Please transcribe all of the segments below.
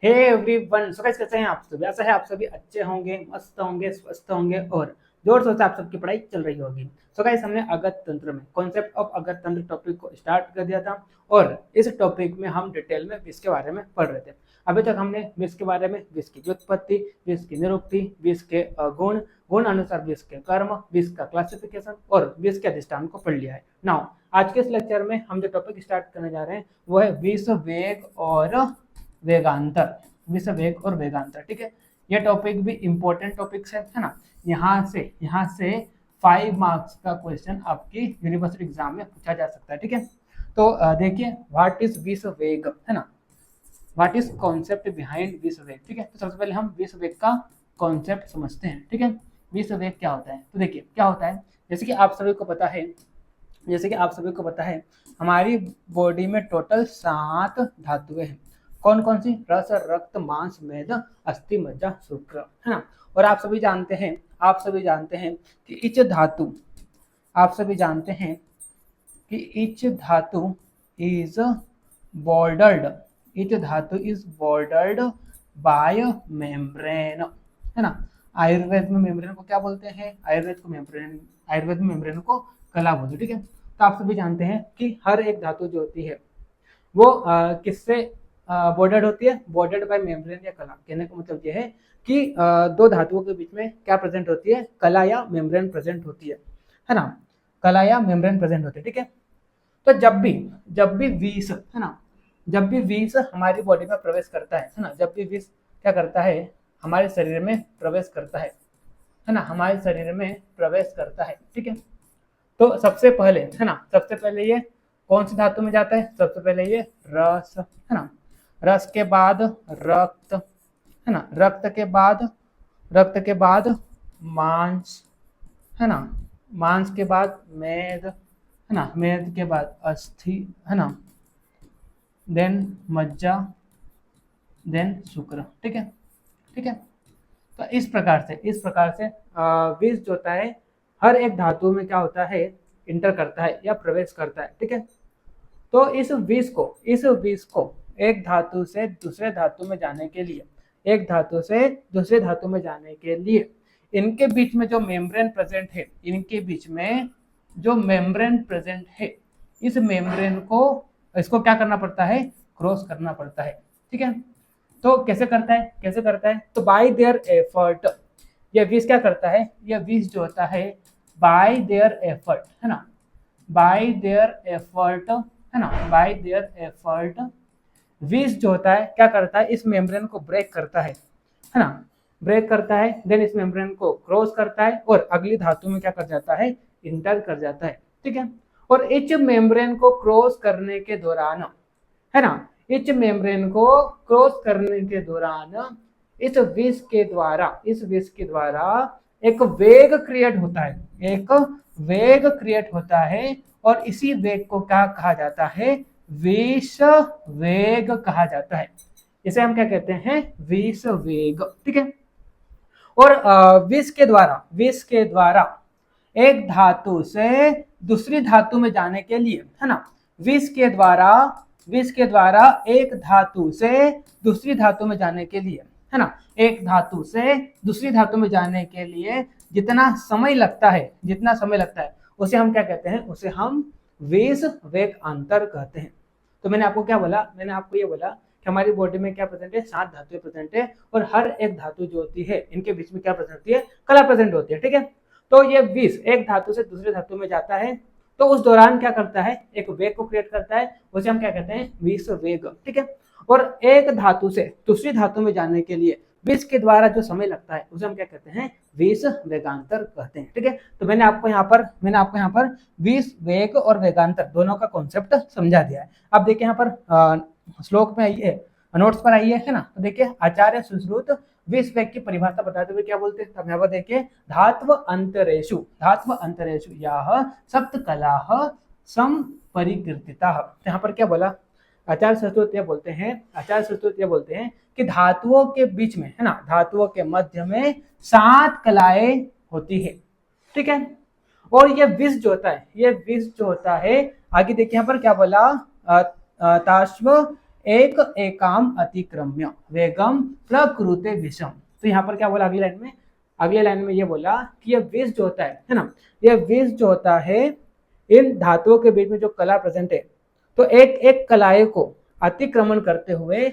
Hey everyone, so guys कैसे हैं आप सभी। ऐसा है आप सभी अच्छे होंगे, मस्त होंगे, स्वस्थ होंगे और जोर शोर से आप सबकी पढ़ाई चल रही होगी। सो गाइस हमने अगस्त तंत्र में कॉन्सेप्ट ऑफ अगस्त तंत्र टॉपिक को स्टार्ट कर दिया था और इस टॉपिक में हम डिटेल में विष के बारे में पढ़ रहे थे। अभी तक हमने विष के बारे में, विष की व्युत्पत्ति, विष की निरुक्ति, विष के गुण, गुण अनुसार विष के कर्म, विष का क्लासिफिकेशन और विष के अधिष्ठान को पढ़ लिया है। नाउ आज के इस लेक्चर में हम जो टॉपिक स्टार्ट करने जा रहे हैं वो है विष, वेग और वेगांतर। विष, वेग और वेगांतर, ठीक है। ये टॉपिक भी इंपॉर्टेंट टॉपिक्स है ना। यहाँ से 5 मार्क्स का क्वेश्चन आपकी यूनिवर्सिटी एग्जाम में पूछा जा सकता है, ठीक है। तो देखिए व्हाट इज विष वेग, है ना। व्हाट इज कॉन्सेप्ट बिहाइंड विष वेग, ठीक है। तो सबसे पहले हम विष वेग का कॉन्सेप्ट समझते हैं, ठीक है। विष वेग क्या होता है, तो देखिए क्या होता है। जैसे कि आप सभी को पता है हमारी बॉडी में टोटल 7 धातुएं हैं। कौन कौन सी? रस, रक्त, मांस, मेद, अस्थि, मज्जा, शुक्र, है ना। और आप सभी जानते हैं कि इच धातु इज बॉर्डर्ड बाय मेम्ब्रेन, है ना। आयुर्वेद में मेम्ब्रेन को क्या बोलते हैं? आयुर्वेद में मेम्ब्रेन को कला बोलते हैं, ठीक है। तो आप सभी जानते हैं कि हर एक धातु जो होती है वो किससे बॉर्डर्ड होती है? बॉर्डर्ड बाय मेम्ब्रेन या कला। कहने का मतलब ये है कि दो धातुओं के बीच में क्या प्रेजेंट होती है? कला या मेम्ब्रेन प्रेजेंट होती है ना। कला या मेम्ब्रेन प्रेजेंट होती है, ठीक है। तो जब भी विष, है ना, जब भी विष हमारी बॉडी में प्रवेश करता है ना, जब भी विष क्या करता है? हमारे शरीर में प्रवेश करता है ना, हमारे शरीर में प्रवेश करता है, ठीक है। तो सबसे पहले ये कौन सी धातु में जाता है? सबसे पहले ये रस, है ना। रस के बाद रक्त, है ना। रक्त के बाद मांस, है ना। मांस के बाद मेद, है ना। मेद के बाद अस्थि, है ना। देन मज्जा, देन शुक्र, ठीक है। तो इस प्रकार से विष जो होता है हर एक धातु में क्या होता है? इंटर करता है या प्रवेश करता है, ठीक है। तो इस विष को एक धातु से दूसरे धातु में जाने के लिए इनके बीच में जो मेम्ब्रेन प्रेजेंट है, इस मेम्ब्रेन को इसको क्या करना पड़ता है? क्रॉस करना पड़ता है, ठीक है। तो कैसे करता है? तो बाय देयर एफर्ट ये विष क्या करता है? ये विष जो होता है बाय देयर एफर्ट, है ना, बाय देयर एफर्ट विष जो होता है क्या करता है? इस मेम्ब्रेन को ब्रेक करता है ना, देन इस मेम्ब्रेन को क्रॉस करता है और अगली धातु में क्या कर जाता है? इंटर कर जाता है, ठीक है। और इस मेम्ब्रेन को क्रॉस करने के दौरान, है ना, इस मेम्ब्रेन को क्रॉस करने के दौरान इस विष के द्वारा एक वेग क्रिएट होता है और इसी वेग को क्या कहा जाता है? विष वेग कहा जाता है। इसे हम क्या कहते हैं? विष वेग, ठीक है। और विष के द्वारा एक धातु से दूसरी धातु में जाने के लिए, है ना, विष के द्वारा एक धातु से दूसरी धातु में जाने के लिए, है ना, एक धातु से दूसरी धातु में जाने के लिए जितना समय लगता है उसे हम क्या कहते हैं? उसे हम विष वेग अंतर कहते हैं। तो मैंने आपको ये बोला कि हमारी बॉडी में क्या प्रेजेंट है? 7 धातुएं प्रेजेंट है और हर एक धातु जो होती है इनके बीच में क्या प्रेजेंट होती है? कला प्रेजेंट होती है, ठीक है। तो ये विष एक धातु से दूसरे धातु में जाता है तो उस दौरान क्या करता है? एक वेग को क्रिएट करता है, उसे हम क्या कहते हैं? विष वेग, ठीक है। और एक धातु से दूसरी धातु में जाने के लिए विष के द्वारा जो समय लगता है उसे हम क्या कहते हैं? विष वेगांतर कहते हैं, ठीक है। तो मैंने आपको यहाँ पर विष वेग और वेगांतर दोनों का कॉन्सेप्ट समझा दिया है। अब देखिए यहाँ पर श्लोक में आइए, नोट्स पर आइए, है ना। तो देखिए आचार्य सुश्रुत विष वेग की परिभाषा बताते हुए क्या बोलते हैं? यहाँ पर देखिए धात्व अंतरेषु याह सप्त कलाः संपरिकीर्तिताः। यहाँ पर क्या बोला? आचार्य सुश्रुत ये बोलते हैं कि धातुओं के बीच में, है ना, धातुओं के मध्य में 7 कलाएं होती है, ठीक है। और ये विष जो होता है आगे देखिए यहाँ पर क्या बोला? ताश्व एक एकाम अतिक्रम्य वेगम प्रकृते विषम। तो यहाँ पर क्या बोला अगले लाइन में ये बोला कि ये विष जो होता है ना, ये विष जो होता है इन धातुओं के बीच में जो कला प्रेजेंट है, तो एक एक कलाएं को अतिक्रमण करते हुए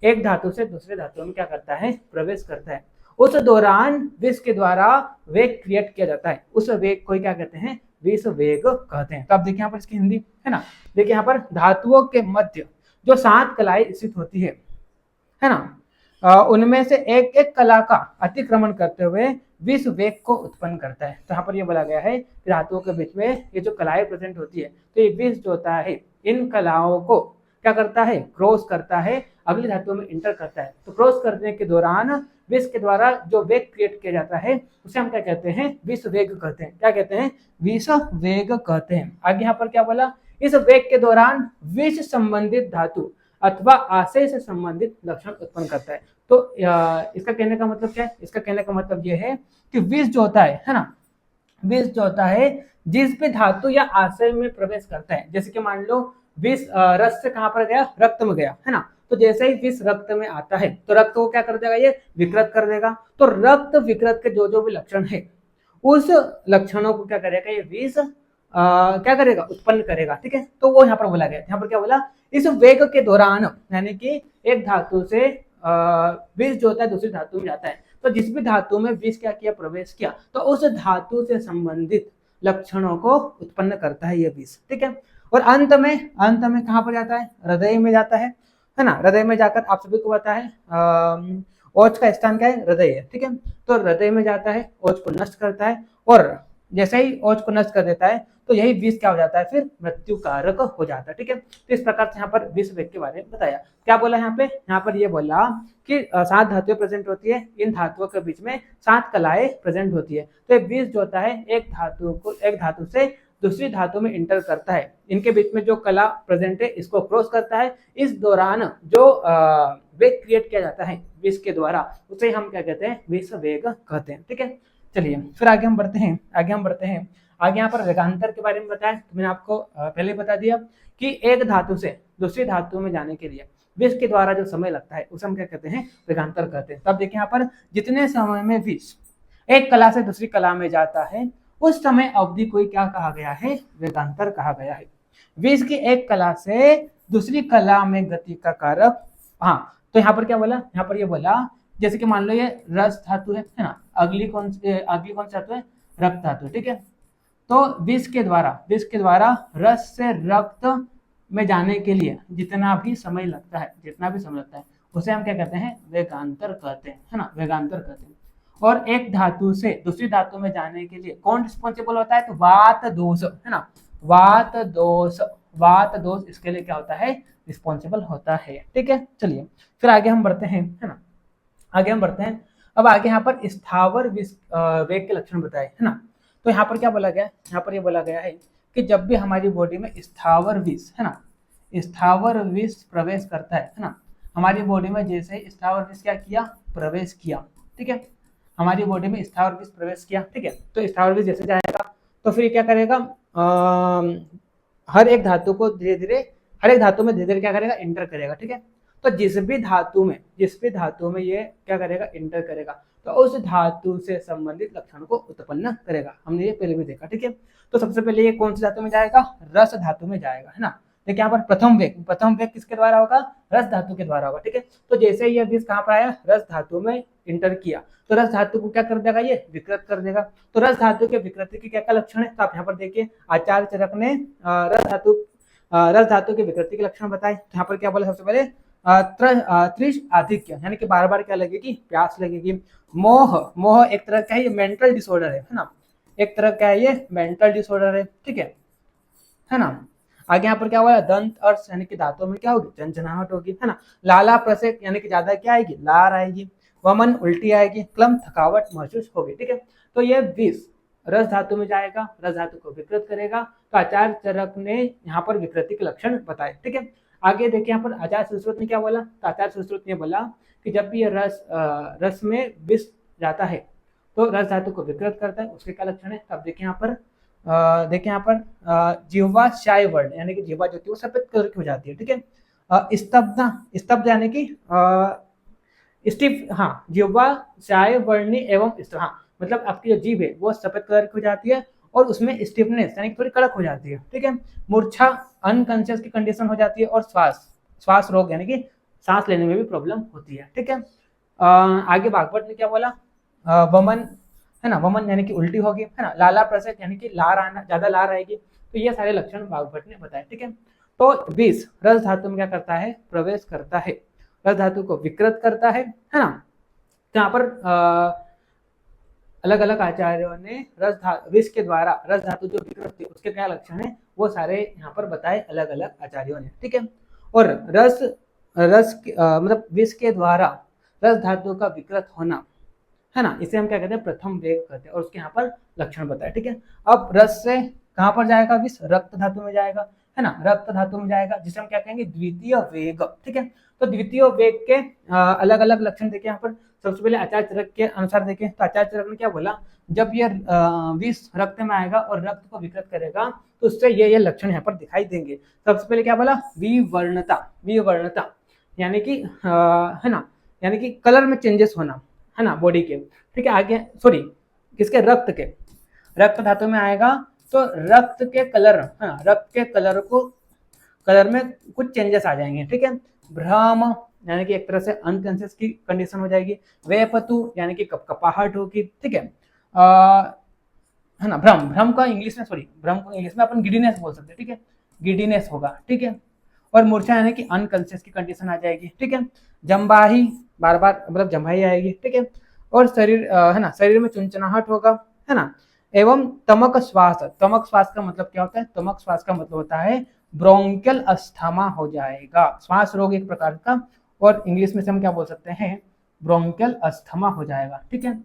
एक धातु से दूसरे धातु में क्या करता है, प्रवेश करता है। उस दौरान विष के द्वारा वेग क्रिएट किया जाता है, उस वेग को क्या कहते हैं, विष वेग कहते हैं। तो आप देखिए यहाँ पर इसकी हिंदी है ना, देखिए यहाँ पर धातुओं के मध्य जो 7 कलाएं स्थित होती है ना, उनमें से एक एक कला का अतिक्रमण करते हुए विष वेग को उत्पन्न करता है। तो यहाँ पर ये बोला गया है कि धातुओं के बीच में ये जो कलाएं प्रेजेंट होती है, तो ये विष जो होता है इन कलाओं को क्या करता है, क्रॉस करता है, अगली धातुओं में इंटर करता है। तो क्रॉस करने के दौरान विष के द्वारा जो वेग क्रिएट किया जाता है उसे हम क्या कहते हैं, विष वेग कहते हैं। क्या कहते हैं, विष वेग कहते हैं। आगे यहाँ पर क्या बोला, इस वेग के दौरान विष संबंधित धातु अथवा आशय से संबंधित लक्षण उत्पन्न करता है। तो इसका कहने का मतलब क्या है, इसका कहने का मतलब यह है कि विष जो होता है ना, विष जो होता है जिस भी धातु या आशय में प्रवेश करता है, जैसे कि मान लो विष रस से कहां पर गया, रक्त में गया है ना, तो जैसे ही विष रक्त में आता है तो रक्त को क्या कर देगा, ये विकृत कर देगा। तो रक्त विकृत के जो जो भी लक्षण है उस लक्षणों को क्या करेगा, ये विष क्या करेगा, उत्पन्न करेगा। ठीक है, तो वो यहाँ पर बोला गया, यहाँ पर क्या बोला, इस वेग के दौरान यानी कि एक धातु से विष जो होता है दूसरी धातु में जाता है, तो जिस भी धातु में विष क्या किया, प्रवेश किया, तो उस धातु से संबंधित लक्षणों को उत्पन्न करता है ये विष। ठीक है, और अंत में कहाँ पर जाता है, हृदय में जाता है ना। हृदय में जाकर आप सभी को पता है ओज का स्थान क्या है, हृदय है। ठीक है, तो हृदय में जाता है, ओज को नष्ट करता है, और जैसे ही ओज को नष्ट कर देता है तो यही विष क्या हो जाता है, फिर मृत्यु कारक हो जाता है। ठीक है, तो इस प्रकार से यहाँ पर विष वेग के बारे में बताया। क्या बोला यहाँ पर ये बोला कि 7 धातुएं प्रेजेंट होती है, इन धातुओं के बीच में 7 कलाएं प्रेजेंट होती है। तो विष जो होता है एक धातु से दूसरी धातु में इंटर करता है, इनके बीच में जो कला प्रेजेंट है इसको क्रॉस करता है। इस दौरान जो वेग क्रिएट किया जाता है विष के द्वारा, उसे हम क्या कहते हैं, विष वेग कहते हैं। ठीक है, चलिए फिर आगे हम बढ़ते हैं। आगे यहाँ पर वेगांतर के बारे में बताया, तो मैंने आपको पहले बता दिया कि एक धातु से दूसरी धातु में जाने के लिए विष के द्वारा जो समय लगता है उसे हम क्या कहते हैं, वेगांतर कहते हैं। तब देखिए यहाँ पर जितने समय में विष एक कला से दूसरी कला में जाता है उस समय अवधि को क्या कहा गया है, वेगांतर कहा गया है। विष की एक कला से दूसरी कला में गति का कारक, हाँ, तो यहाँ पर क्या बोला, यहाँ पर ये बोला जैसे कि मान लो ये रस धातु है ना, अगली कौन सी धातु है, रक्त धातु। ठीक है, तो विष के द्वारा रस से रक्त में जाने के लिए जितना भी समय लगता है उसे हम क्या कहते हैं, वेगांतर कहते हैं, है ना, वेगांतर कहते हैं। और एक धातु से दूसरी धातु में जाने के लिए कौन रिस्पॉन्सिबल होता है, तो वात दोष, है ना, वात दोष इसके लिए क्या होता है, रिस्पॉन्सिबल होता है। ठीक है, चलिए फिर आगे हम बढ़ते हैं, है ना, अब आगे यहाँ पर स्थावर वेग के लक्षण बताए, है ना। तो यहाँ पर क्या बोला गया, यहाँ पर ये बोला गया है कि जब भी हमारी बॉडी में स्थावर विष, है ना, स्थावर विष प्रवेश करता है ना, हमारी बॉडी में जैसे स्थावर विष क्या किया, प्रवेश किया। ठीक है, हमारी बॉडी में स्थावर विष प्रवेश किया। ठीक है, तो स्थावर विष जैसे जाएगा तो फिर क्या करेगा, हर एक धातु में धीरे धीरे क्या करेगा, इंटर करेगा। ठीक है, तो जिस भी धातु में ये क्या करेगा, इंटर करेगा, तो उस धातु से संबंधित लक्षण को उत्पन्न करेगा। हमने ये पहले भी देखा। ठीक है, तो सबसे पहले ये कौन सी धातु में जाएगा, रस धातु में जाएगा, है ना। देखिए यहाँ पर प्रथम वेग किसके द्वारा होगा, रस धातु के द्वारा होगा। ठीक है, तो जैसे ही यह विष कहाँ पर आया, रस धातु में इंटर किया, तो रस धातु को क्या कर देगा, ये विकृत कर देगा। तो रस धातु के विकृति के क्या क्या लक्षण है, तो आप यहाँ पर देखिए आचार्य चरक ने रस धातु के विकृति के लक्षण बताए। तो यहाँ पर क्या बोला, सबसे पहले तृष आधिक्य, यानी कि बार बार क्या लगेगी, प्यास लगेगी। मोह एक तरह का ये मेंटल डिसऑर्डर है ना, एक तरह का ये मेंटल डिसऑर्डर है। ठीक है ना। आगे यहाँ पर क्या हुआ, दंत अर्श यानी कि दांतों में क्या होगी, झंझनाहट होगी, है ना। लाला प्रसेक यानी कि ज्यादा क्या आएगी, लार आएगी। वमन उल्टी आएगी, क्लम थकावट महसूस होगी। ठीक है, तो ये विष रस धातु में जाएगा, रस धातु को विकृत करेगा। तो आचार्य चरक ने यहाँ पर विकृति के लक्षण बताए। ठीक है, आगे देखिए यहाँ पर आचार्य सुश्रुत ने क्या बोला, तो आचार्य सुश्रुत ने बोला कि जब भी ये रस में विष जाता है तो रस धातु को विकृत करता है, उसके क्या लक्षण है। तब देखिए यहाँ पर जिह्वा श्याय वर्ण यानी कि जिह्वा जो होती है वो सफेद कलर की हो जाती है। ठीक है, स्तब्ध, स्तब्ध यानी कि स्टिफ, हाँ, जिह्वा चाय वर्णी एवं स्तब्ध, हाँ, मतलब आपकी जो जीभ है वो सफेद कलर की हो जाती है और उसमें स्टिफनेस यानी कि थोड़ी कड़क हो जाती है, ठीक है। मूर्छा अनकॉन्शियस की कंडीशन हो जाती है, और श्वास रोग यानी कि सांस लेने में भी प्रॉब्लम होती है, ठीक है। आगे भागवत ने क्या बोला, वमन है ना, वमन यानी कि उल्टी होगी, है ना, लाला प्रसक यानी कि लार आना, ज्यादा लार आएगी, तो ये सारे लक्षण भागवत ने बताए, ठीक है। तो विष रस धातु में क्या करता है, प्रवेश करता है, रस धातु को विकृत करता है ना। तो यहाँ पर अलग अलग आचार्यों ने विष के द्वारा रस धातु जो विकृत थी उसके क्या लक्षण है वो सारे यहाँ पर बताए अलग अलग आचार्यों ने, ठीक है। और मतलब विष के द्वारा रस धातु का विकृत होना, है ना, इसे हम क्या कहते हैं, प्रथम वेग कहते हैं, और उसके यहाँ पर लक्षण बताए, ठीक है। अब रस से कहाँ पर जाएगा विष, रक्त धातु में जाएगा, है ना, रक्त धातु में जाएगा, जिसे हम क्या कहेंगे, द्वितीय वेग, ठीक है। तो द्वितीय वेग के अलग अलग लक्षण देखें यहाँ पर। सबसे पहले आचार्य चरक के अनुसार देखें तो आचार्य चरक ने क्या बोला, जब ये विष रक्त में आएगा और रक्त को विकृत करेगा तो उससे ये लक्षण यहाँ पर दिखाई देंगे। सबसे पहले क्या बोला, विवर्णता, विवर्णता यानी कि है ना, यानी कि कलर में चेंजेस होना, है ना, बॉडी के, ठीक है। आगे सॉरी किसके, रक्त के, रक्त धातु में आएगा तो रक्त के कलर, है ना, रक्त के कलर में कुछ चेंजेस आ जाएंगे, ठीक है। भ्रम यानी कि एक तरह से अनकॉन्शियस की कंडीशन हो जाएगी, वेपतु यानी कि कपकपाहट होगी, ठीक है। है ना, भ्रम का इंग्लिश में, सॉरी, भ्रम को इंग्लिश में अपन गिडीनेस बोल सकते हैं, ठीक है, गिडीनेस होगा, ठीक है। और मूर्छा यानी कि अनकॉन्शियस की कंडीशन आ जाएगी, ठीक है। जम्बाही, बार बार मतलब जम्बाही आएगी, ठीक है। और शरीर है ना, शरीर में चुनचुनाहट होगा, है ना। एवं तमक श्वास, तमक श्वास का मतलब क्या होता है, तमक श्वास का मतलब होता है ब्रोंकियल अस्थमा हो जाएगा, श्वास रोग एक प्रकार का, और इंग्लिश में से हम क्या बोल सकते हैं, ब्रोंकियल अस्थमा हो जाएगा, ठीक है।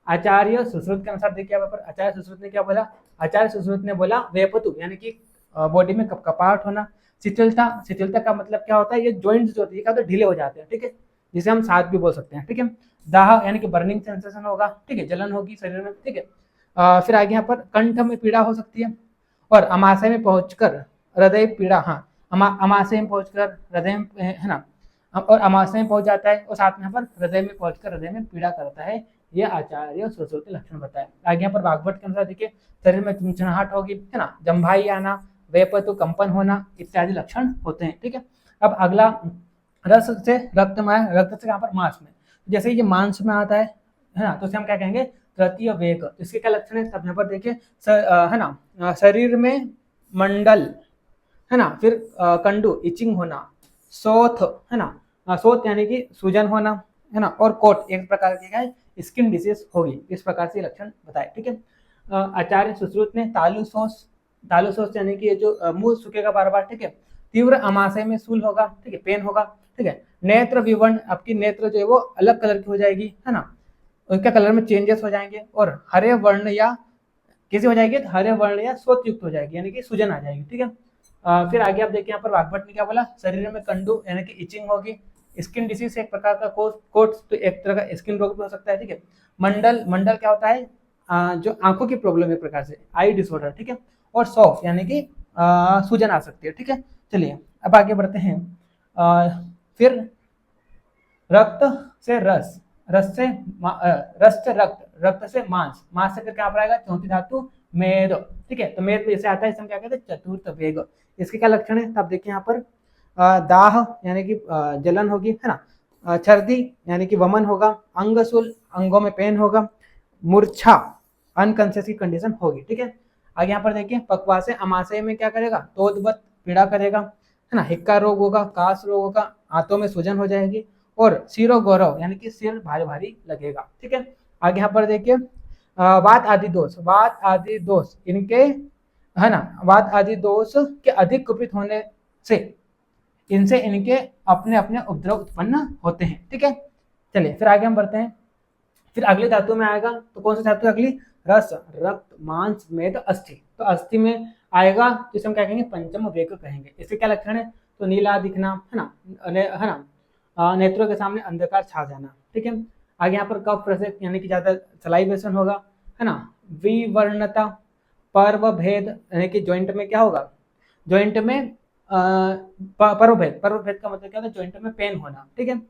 आचार्य सुश्रुत के अनुसार देखिए यहाँ पर आचार्य सुश्रुत ने क्या बोला, आचार्य सुश्रुत ने बोला वेपतु यानी कि बॉडी में कपकपाहट होना, शिथिलता, शिथिलता का मतलब क्या होता है, ये जॉइंट्स जो होती है क्या होता है, ढीले हो जाते हैं, ठीक है, जिसे हम साथ भी बोल सकते हैं, ठीक है। दाह यानी कि बर्निंग सेंसेशन होगा, ठीक है, जलन होगी शरीर में, ठीक है। फिर आगे यहाँ पर कंठ में पीड़ा हो सकती है, और अमाशय में पहुंचकर हृदय पीड़ा, हाँ, अमाशय में पहुंचकर हृदय में, है ना, और अमाशय में पहुंच जाता है, और साथ में यहाँ पर हृदय में पहुंचकर हृदय में पीड़ा करता है, ये आचार्य सुश्रुत के लक्षण बताए। आगे यहाँ पर भागवत के अनुसार देखिए, शरीर में चुनचुनाहट होगी, है ना, जम्भाई आना, वेपतु कंपन होना इत्यादि लक्षण होते हैं, ठीक है। अब अगला, रस से रक्त में, रक्त से यहाँ पर मांस में, जैसे ये मांस में आता है ना, तो उसे हम क्या कहेंगे, तृतीय वेग। इसके क्या लक्षण है, तब यहाँ पर देखिए, है ना, शरीर में मंडल, है ना, फिर कंडू इचिंग होना, सोथ, है ना, सोथ यानी कि सूजन होना, है ना, और कोट एक प्रकार की क्या है, स्किन डिसीज होगी, इस प्रकार से लक्षण बताए, ठीक है। आचार्य सुश्रुत ने तालुसोस, तालुसोस यानी कि ये जो मुंह सूखेगा बार बार, ठीक है, तीव्र अमाशय में सूल होगा, ठीक है, पेन होगा, ठीक है। नेत्र विवर्ण, आपकी नेत्र जो है वो अलग कलर की हो जाएगी, है ना, उनका कलर में चेंजेस हो जाएंगे, और हरे वर्ण या कैसे हो जाएगी, हरे वर्ण या स्वच्छ युक्त हो जाएगी, यानी कि सूजन आ जाएगी, ठीक है। फिर आगे आप देखिए यहाँ पर भागवत ने क्या बोला, शरीर में कंडू यानी कि इचिंग होगी, स्किन डिसीज एक प्रकार का कोट, तो एक तरह का स्किन रोग भी हो सकता है, ठीक है। मंडल, मंडल क्या होता है, जो आंखों की प्रॉब्लम एक प्रकार से आई डिसऑर्डर, ठीक है। और सॉफ यानी कि सूजन आ सकती है, ठीक है। चलिए अब आगे बढ़ते हैं। फिर रक्त से रस, रस से रक्त, रक्त से मांस, मांस से क्या आएगा, चौथी धातु मेद, ठीक है। तो मेद जैसे आता है, इसमें क्या कहते हैं, चतुर्थ वेग। इसके क्या लक्षण है, तब देखिए यहाँ पर दाह यानी कि जलन होगी, है ना, छर्दी यानी कि वमन होगा, अंगशूल अंगों में पेन होगा, मूर्छा अनकॉन्शियस की कंडीशन होगी, ठीक है। आगे यहाँ पर देखिए, पक्वा से अमाशय में क्या करेगा, तोदबत पीड़ा करेगा, है ना, हिक्का रोग होगा, काश रोग होगा, हाथों में सूजन हो जाएगी, और सिरो गौरव यानी कि सिर भारी भारी लगेगा, ठीक है। आगे यहाँ पर देखिए, वात आदि दोष, वात आदि दोष इनके, है ना, वात आदि दोष के अधिक कुपित होने से इनसे इनके अपने अपने उपद्रव उत्पन्न होते हैं, ठीक है। चलिए फिर आगे हम बढ़ते हैं। फिर अगली धातु में आएगा, तो कौन सी धातु अगली, रस, रक्त, मांस, मेद, अस्थि। तो अस्थि में आएगा तो इसे हम क्या कहेंगे, पंचम वेग कहेंगे। इसके क्या लक्षण है, तो नीला दिखना, है ना, है ना, नेत्रों के सामने अंधकार छा जाना, ठीक है। आगे यहाँ पर कफ प्रसेक यानी कि ज्यादा सलाइवेशन होगा, है ना, विवर्णता, पर्व भेद यानी कि ज्वाइंट में क्या होगा, ज्वाइंट में परोभेद, परोभेद का मतलब क्या होता है, जॉइंट में पेन होना, ठीक है।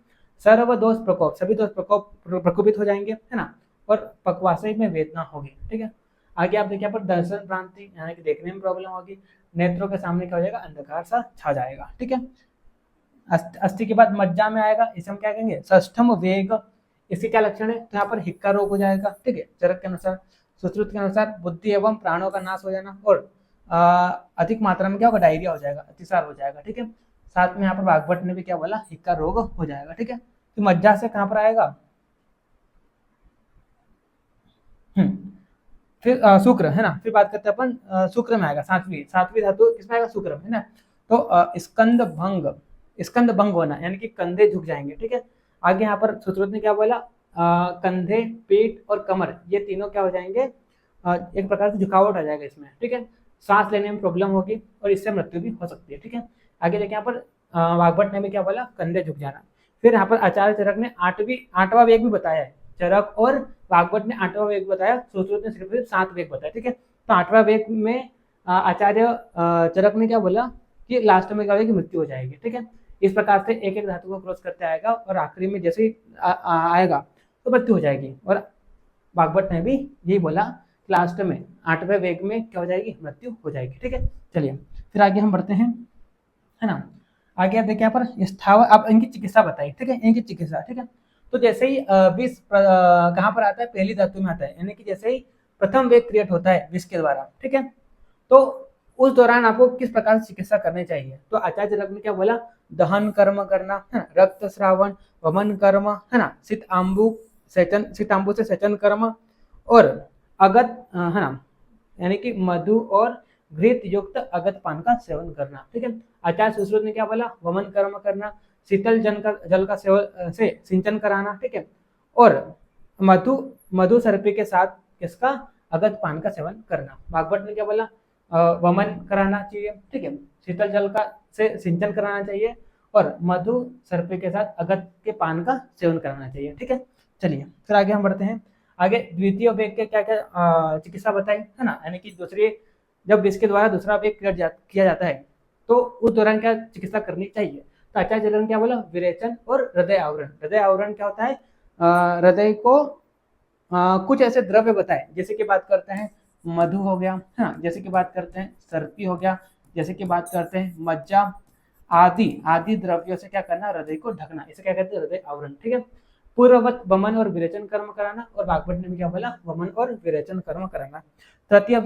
सर्वदोष प्रकोप, सभी दोष प्रकोप प्रकोपित हो जाएंगे, है ना, और पक्वाशय में वेदना होगी, ठीक है। आगे आप देखिए, यहाँ पर दर्शन भ्रांति यानी कि देखने में प्रॉब्लम होगी, नेत्रों के सामने क्या हो जाएगा, अंधकार सा छा जाएगा, ठीक है। अस्थि के बाद मज्जा में आएगा, इसे हम क्या कहेंगे, षष्ठम वेग। इसके क्या लक्षण है, तो यहाँ पर हिक्का रोग हो जाएगा, ठीक है, चरक के अनुसार। सुश्रुत के अनुसार बुद्धि एवं प्राणों का नाश हो जाना, और अधिक मात्रा में क्या होगा, डायरिया हो जाएगा, अतिसार हो जाएगा, ठीक है। साथ में यहाँ पर वाग्भट ने भी क्या बोला, हिक्का रोग हो जाएगा, ठीक है। तो मज्जा से कहाँ पर आएगा, फिर शुक्र, है ना। फिर बात करते हैं अपन शुक्र में आएगा, सातवीं सातवीं धातु किसमें आएगा, शुक्र में, है ना। तो स्कंद भंग, स्कंद भंग होना यानी कि कंधे झुक जाएंगे, ठीक है। आगे यहाँ पर सुश्रुत ने क्या बोला, कंधे, पीठ और कमर, ये तीनों क्या हो जाएंगे, एक प्रकार से झुकावट आ जाएगा इसमें, ठीक है। सांस लेने में प्रॉब्लम होगी और इससे मृत्यु भी हो सकती है, ठीक है। आगे देखिए यहाँ पर वाग्भट ने भी क्या बोला, कंधे झुक जाना। फिर यहाँ पर आचार्य चरक ने आठवां वेग भी बताया है, चरक और वाग्भट ने आठवां वेग बताया, सुश्रुत ने सिर्फ 7 वेग बताया, ठीक है। तो आठवां वेग में आचार्य चरक ने क्या बोला कि लास्ट में क्या होगा कि मृत्यु हो जाएगी, ठीक है। इस प्रकार से एक एक धातु को क्रॉस करते आएगा और आखिरी में जैसे ही आएगा तो मृत्यु हो जाएगी। और वाग्भट ने भी यही बोला, लास्ट में 8वें वेग में क्या हो जाएगी, मृत्यु हो जाएगी, ठीक है। चलिए फिर आगे हम बढ़ते हैं, है ना। आगे आप देखिए यहाँ पर स्थावर, आप इनकी चिकित्सा बताइए, ठीक है, इनकी चिकित्सा, ठीक है। तो जैसे ही विष कहाँ पर आता है, पहली धातु में आता है, यानी कि जैसे ही प्रथम वेग क्रिएट होता है विष के द्वारा, ठीक है, तो उस दौरान आपको किस प्रकार से चिकित्सा करनी चाहिए। तो आचार्य चरक ने क्या बोला, दहन कर्म करना, है ना, रक्त श्रावण, वमन कर्म, है ना, शीत आंबू से सेचन कर्म, और अगत, है ना, यानी कि मधु और घृत युक्त अगत पान का सेवन करना, ठीक है। आचार्य सुश्रुत ने क्या बोला, वमन कर्म करना, शीतल जल का सेवन से सिंचन कराना, ठीक है, और मधु सर्पी के साथ किसका, अगत पान का सेवन करना। भागवत ने क्या बोला, वमन कराना चाहिए, ठीक है, शीतल जल का से सिंचन कराना चाहिए, और मधु सर्पी के साथ अगत के पान का सेवन कराना चाहिए, ठीक है। चलिए फिर आगे हम बढ़ते हैं। आगे द्वितीय वेग के क्या क्या चिकित्सा बताई, है ना, यानी कि दूसरी, जब विष के द्वारा दूसरा वेग किया जाता है तो उस दौरान क्या चिकित्सा करनी चाहिए। तो आचार्य चरक ने क्या बोला, विरेचन और हृदय आवरण। हृदय आवरण क्या होता है, हृदय को कुछ ऐसे द्रव्य बताए, जैसे कि बात करते हैं मधु हो गया, है ना, जैसे कि बात करते हैं सर्पी हो गया, जैसे कि बात करते हैं मज्जा आदि द्रव्यों से क्या करना, हृदय को ढकना, इसे क्या कहते हैं, हृदय आवरण, ठीक है। पूर्ववत वमन और विरेचन कर्म कराना, और भागवत ने भी क्या बोला, वमन और विरेचन कर्म कराना। तृतीय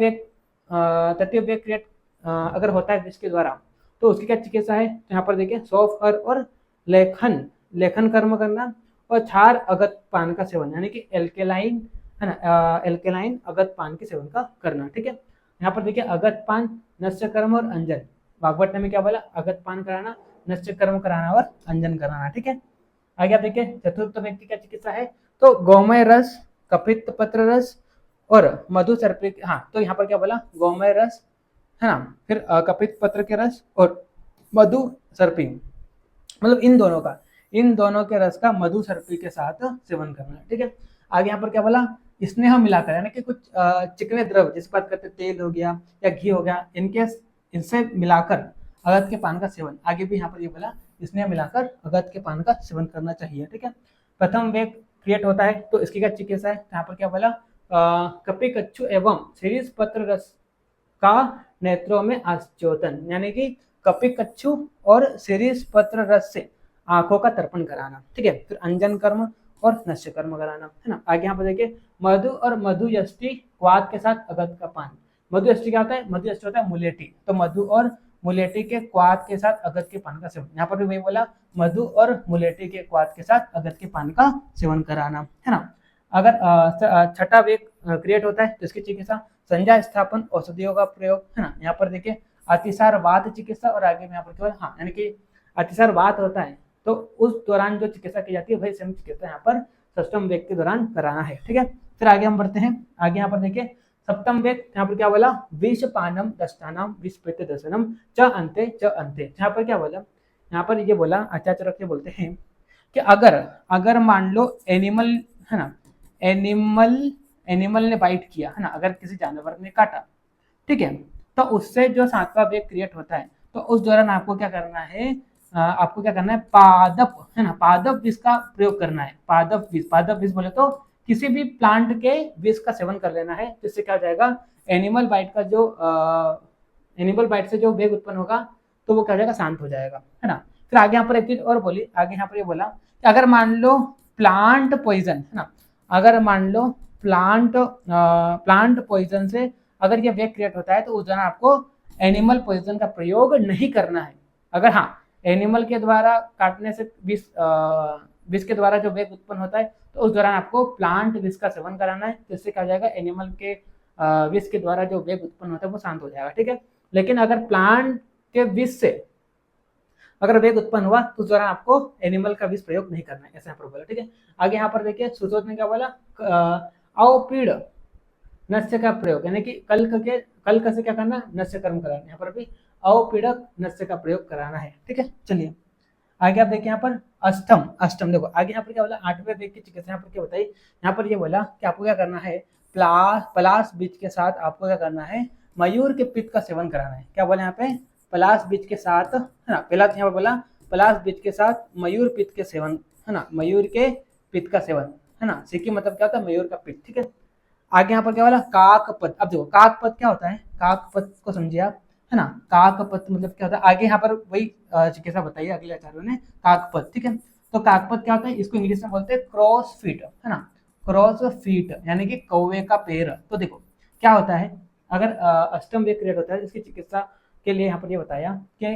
वेग क्रिएट अगर होता है विष के द्वारा तो उसकी क्या चिकित्सा है, तो यहाँ पर देखिए सौफ और लेखन कर्म करना, और क्षार अगत पान का सेवन, यानी कि एल्केलाइन, है ना, एल्केलाइन अगत पान के सेवन का करना, ठीक है। यहाँ पर देखिए अगत पान, नस्य कर्म और अंजन। भागवत ने क्या बोला, अगत पान कराना, नस्य कर्म कराना और अंजन कराना, ठीक है। आगे आप देखिए चतुर्थ व्यक्ति का चिकित्सा है, तो गौमय रस, कपित पत्र रस और मधु सर्पी, हाँ, तो यहाँ पर क्या बोला, गौमय रस, है ना, फिर कपित पत्र के रस और मधु सर्पी, मतलब इन दोनों के रस का मधु सर्पी के साथ सेवन करना, ठीक है। आगे यहाँ पर क्या बोला, स्नेह मिलाकर, यानी कि कुछ चिकने द्रव, जिस बात करते तेल हो गया या घी हो गया, इनसे मिलाकर अगत के पान का सेवन। आगे भी यहाँ पर ये बोला, स्नेह मिलाकर अगत के पान का सेवन करना चाहिए, ठीक है। प्रथम वेग क्रिएट होता है तो इसकी क्या चिकित्सा है, यहाँ पर क्या बोला, कपि कच्छु एवं शीरीष पत्र रस का नेत्रों में आस्योतन, यानी कि कपि कच्छु और शीरीष पत्र रस से आंखों का तर्पण कराना, ठीक है। फिर अंजन कर्म और नस्य कर्म कराना, है ना। आगे यहाँ पर देखिए मधु और मधु यष्टि क्वाथ के साथ अगत का पान। मधु यष्टि क्या होता है, मधु यष्टि होता है मुलेठी, तो मधु और मुलेठी के क्वाथ के साथ अगत के पान का सेवन। यहाँ पर भी वही बोला, मधु और मुलेठी के क्वाथ के साथ अगत के पान का सेवन कराना, है ना। अगर छठा वेग क्रिएट होता है तो इसकी चिकित्सा संज्ञा स्थापन औषधियों का प्रयोग, है ना। यहाँ पर देखिए अतिसार वात चिकित्सा, और आगे में यहाँ पर केवल, हाँ, यानी कि अतिसार वात होता है तो उस दौरान जो चिकित्सा की जाती है वही सेम चिकित्सा यहाँ पर सप्तम वेग के दौरान कराना है, ठीक है। फिर आगे हम बढ़ते हैं। आगे यहाँ पर देखिए सप्तम वेग, यहाँ पर क्या बोला, विष पानम दस्तानाम विष प्रेत दर्शनम च अंते। यहाँ पर क्या बोला, यहाँ पर ये बोला, आचार्य चरक ये बोलते हैं कि अगर मान लो एनिमल, है ना, एनिमल ने बाइट किया, है ना, अगर किसी जानवर ने काटा, ठीक है, तो उससे जो 7वां वेग क्रिएट होता है तो उस दौरान आपको क्या करना है, आपको क्या करना है, पादप, है ना, पादप विष का प्रयोग करना है। पादप विष बोले तो किसी भी प्लांट के विष का सेवन कर लेना है, जिससे क्या हो जाएगा, एनिमल बाइट का जो एनिमल बाइट से जो वेग उत्पन्न होगा तो वो क्या हो जाएगा, शांत हो जाएगा, है ना। फिर आगे यहाँ पर एक चीज और बोली, आगे यहाँ पर ये बोला कि अगर मान लो प्लांट पॉइजन, है ना, अगर मान लो प्लांट पॉइजन से अगर ये वेग क्रिएट होता है तो उस दौरान आपको एनिमल पॉइजन का प्रयोग नहीं करना है। अगर हाँ, एनिमल के द्वारा काटने से विष के द्वारा जो वेग उत्पन्न होता है तो उस दौरान आपको प्लांट विष का सेवन कराना है, जिससे क्या हो जाएगा, एनिमल के विष के द्वारा जो वेग उत्पन्न होता है वो शांत हो जाएगा, ठीक है। लेकिन अगर प्लांट के विष से अगर वेग उत्पन्न हुआ तो उस दौरान आपको एनिमल का विष प्रयोग नहीं करना है, ऐसा यहाँ पर बोला, ठीक है। आगे यहाँ पर देखिए सुश्रुत ने क्या बोला, अवपीड़ नस्य का प्रयोग, यानी कि कल्क से क्या करना, नस्य कर्म कराना, यहाँ पर भी अवपीड़क नस्य का प्रयोग कराना है, ठीक है। चलिए आगे आप देखिए यहाँ पर अष्टम देखो आगे यहाँ पर क्या बोला, 8वें वेग की चिकित्सा यहाँ पर क्या बताई, यहाँ पर ये बोला कि आपको क्या करना है, पलाश बीज के साथ आपको क्या करना है, मयूर के पित्त का सेवन कराना है। क्या बोला यहाँ पे, पलाश बीज के साथ, है ना, पहला यहाँ पर बोला पलाश बीज के साथ मयूर पित्त के सेवन, है ना, मयूर के पित्त का सेवन, है ना, सिक्की मतलब क्या होता है, मयूर का पित्त, ठीक है। आगे यहाँ पर क्या बोला, काकपत। अब देखो काकपत क्या होता है, काकपत को समझिए आप, है ना, काकपत मतलब क्या होता है, आगे यहाँ पर वही चिकित्सा बताइए अगले आचार्यों ने, काकपत, ठीक है। तो काकपत क्या होता है, इसको इंग्लिश में बोलते हैं क्रॉस फीट, है ना, क्रॉस फीट यानी कि कौवे का पैर। तो देखो क्या होता है, अगर अष्टम वेग क्रिएट होता है, इसकी चिकित्सा के लिए यहाँ पर ये बताया कि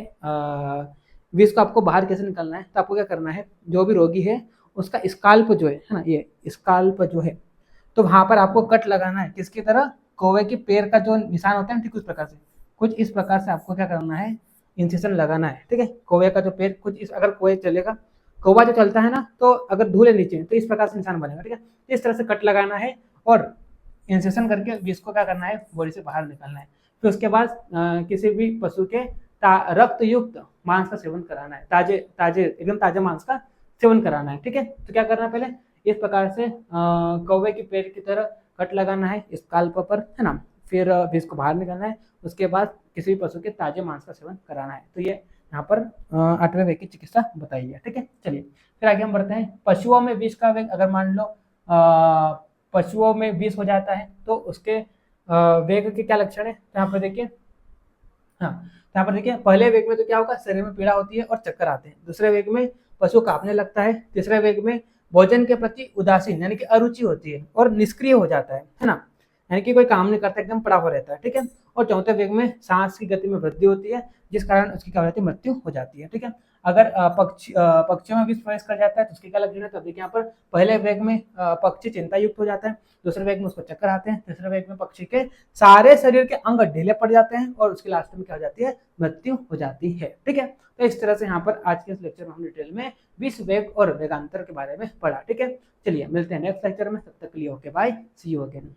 विष को आपको बाहर कैसे निकलना है। तो आपको क्या करना है, जो भी रोगी है उसका स्काल्प जो है ना, ये स्काल्प जो है, तो वहां पर आपको कट लगाना है, किसकी तरह, कौवे के पैर का जो निशान होता है ठीक उस प्रकार से, कुछ इस प्रकार से आपको क्या करना है, इंसेशन लगाना है, ठीक है। कौवे का जो पैर कुछ इस, अगर कोई चलेगा, कौवा जो चलता है ना, तो अगर धूले नीचे तो इस प्रकार से निशान बनेगा, ठीक है। इस तरह से कट लगाना है और इंसेशन करके विष को क्या करना है, बॉडी से बाहर निकालना है। फिर उसके बाद किसी भी पशु के रक्त युक्त मांस का सेवन कराना है, ताजे ताजे एकदम ताजा मांस का सेवन कराना है, ठीक है। तो क्या करना है, पहले इस प्रकार से कौवे के पैर की तरह कट लगाना है स्काल्प पर, है ना, फिर विष को बाहर निकालना है, उसके बाद किसी भी पशु के ताजे मांस का सेवन कराना है। तो ये यहाँ पर 8वें वेग की चिकित्सा बताई है, ठीक है। चलिए फिर आगे हम बढ़ते हैं, पशुओं में विष का वेग, अगर मान लो पशुओं में विष हो जाता है तो उसके वेग के क्या लक्षण है, तो यहाँ पर देखिए, हाँ, यहाँ पर देखिए पहले वेग में तो क्या होगा, शरीर में पीड़ा होती है और चक्कर आते हैं। दूसरे वेग में पशु कांपने लगता है। तीसरे वेग में भोजन के प्रति उदासीन यानी कि अरुचि होती है और निष्क्रिय हो जाता है ना, यानी कि कोई काम नहीं करता, एकदम पड़ा हुआ रहता है, ठीक है। और चौथे वेग में सांस की गति में वृद्धि होती है, जिस कारण उसकी क्या हो जाती है, मृत्यु हो जाती है, ठीक है। अगर पक्षियों में विष प्रवेश कर जाता है तो उसकी क्या लक्षण है, तो देखिए यहाँ पर पहले वेग में पक्षी चिंता युक्त हो जाता है, दूसरे वेग में उसको चक्कर आते हैं, तीसरे वेग में पक्षी के सारे शरीर के अंग ढीले पड़ जाते हैं और उसकी लास्ट में क्या हो जाती है, मृत्यु हो जाती है, ठीक है। तो इस तरह से यहाँ पर आज के इस लेक्चर में हम डिटेल में विष वेग और वेगांतर के बारे में पढ़ा, ठीक है। चलिए मिलते हैं नेक्स्ट लेक्चर में, तब तक के लिए okay bye, see you again.